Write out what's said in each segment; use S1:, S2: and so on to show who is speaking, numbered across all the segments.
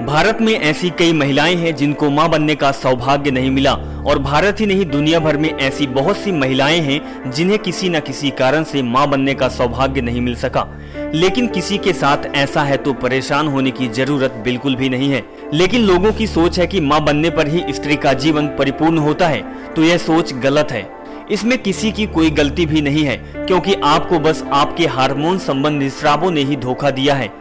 S1: भारत में ऐसी कई महिलाएं हैं जिनको मां बनने का सौभाग्य नहीं मिला और भारत ही नहीं दुनिया भर में ऐसी बहुत सी महिलाएं हैं जिन्हें किसी न किसी कारण से मां बनने का सौभाग्य नहीं मिल सका। लेकिन किसी के साथ ऐसा है तो परेशान होने की जरूरत बिल्कुल भी नहीं है। लेकिन लोगों की सोच है कि मां बनने पर ही स्त्री का जीवन परिपूर्ण होता है, तो यह सोच गलत है। इसमें किसी की कोई गलती भी नहीं है, क्योंकि आपको बस आपके हार्मोन संबंधी स्रावों ने ही धोखा दिया है।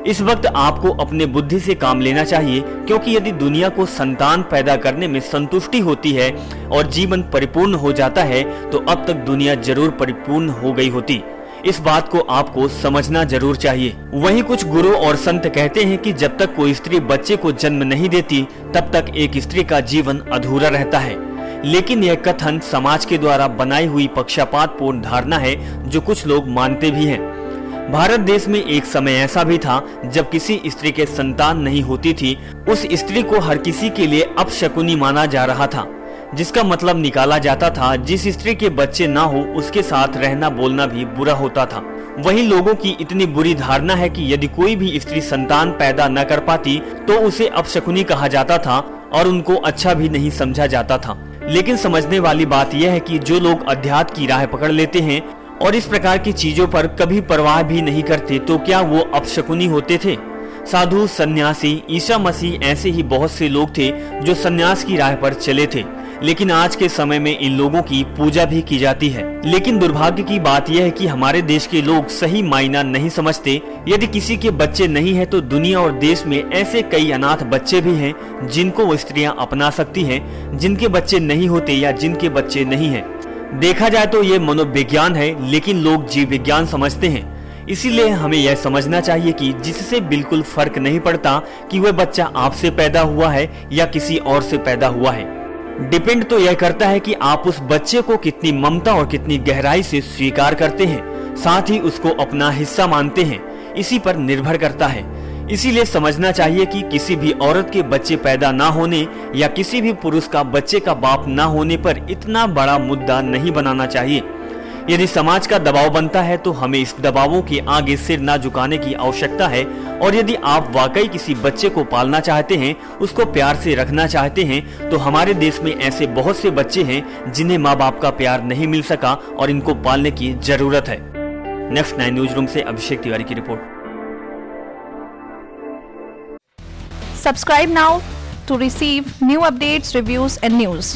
S1: इस वक्त आपको अपने बुद्धि से काम लेना चाहिए, क्योंकि यदि दुनिया को संतान पैदा करने में संतुष्टि होती है और जीवन परिपूर्ण हो जाता है तो अब तक दुनिया जरूर परिपूर्ण हो गई होती। इस बात को आपको समझना जरूर चाहिए। वहीं कुछ गुरु और संत कहते हैं कि जब तक कोई स्त्री बच्चे को जन्म नहीं देती तब तक एक स्त्री का जीवन अधूरा रहता है। लेकिन यह कथन समाज के द्वारा बनाई हुई पक्षपातपूर्ण धारणा है जो कुछ लोग मानते भी हैं। भारत देश में एक समय ऐसा भी था जब किसी स्त्री के संतान नहीं होती थी, उस स्त्री को हर किसी के लिए अपशकुनी माना जा रहा था, जिसका मतलब निकाला जाता था जिस स्त्री के बच्चे ना हो उसके साथ रहना बोलना भी बुरा होता था। वहीं लोगों की इतनी बुरी धारणा है कि यदि कोई भी स्त्री संतान पैदा न कर पाती तो उसे अपशकुनी कहा जाता था और उनको अच्छा भी नहीं समझा जाता था। लेकिन समझने वाली बात यह है कि जो लोग अध्यात्म की राह पकड़ लेते हैं और इस प्रकार की चीजों पर कभी परवाह भी नहीं करते तो क्या वो अपशकुनी होते थे? साधु, सन्यासी, ईसा मसीह ऐसे ही बहुत से लोग थे जो सन्यास की राह पर चले थे। लेकिन आज के समय में इन लोगों की पूजा भी की जाती है। लेकिन दुर्भाग्य की बात यह है कि हमारे देश के लोग सही मायना नहीं समझते। यदि किसी के बच्चे नहीं है तो दुनिया और देश में ऐसे कई अनाथ बच्चे भी हैं जिनको वो स्त्रियां अपना सकती हैं, जिनके बच्चे नहीं होते या जिनके बच्चे नहीं हैं। देखा जाए तो ये मनोविज्ञान है, लेकिन लोग जीव विज्ञान समझते हैं। इसीलिए हमें यह समझना चाहिए कि जिससे बिल्कुल फर्क नहीं पड़ता कि वह बच्चा आपसे पैदा हुआ है या किसी और से पैदा हुआ है। डिपेंड तो यह करता है कि आप उस बच्चे को कितनी ममता और कितनी गहराई से स्वीकार करते हैं, साथ ही उसको अपना हिस्सा मानते हैं, इसी पर निर्भर करता है। इसीलिए समझना चाहिए कि किसी भी औरत के बच्चे पैदा ना होने या किसी भी पुरुष का बच्चे का बाप ना होने पर इतना बड़ा मुद्दा नहीं बनाना चाहिए। यदि समाज का दबाव बनता है तो हमें इस दबावों के आगे सिर ना झुकाने की आवश्यकता है। और यदि आप वाकई किसी बच्चे को पालना चाहते हैं, उसको प्यार से रखना चाहते हैं, तो हमारे देश में ऐसे बहुत से बच्चे हैं जिन्हें माँ बाप का प्यार नहीं मिल सका और इनको पालने की जरूरत है। नेक्स्ट 9 न्यूज रूम से अभिषेक तिवारी की report.
S2: Subscribe now to receive new updates, reviews and news.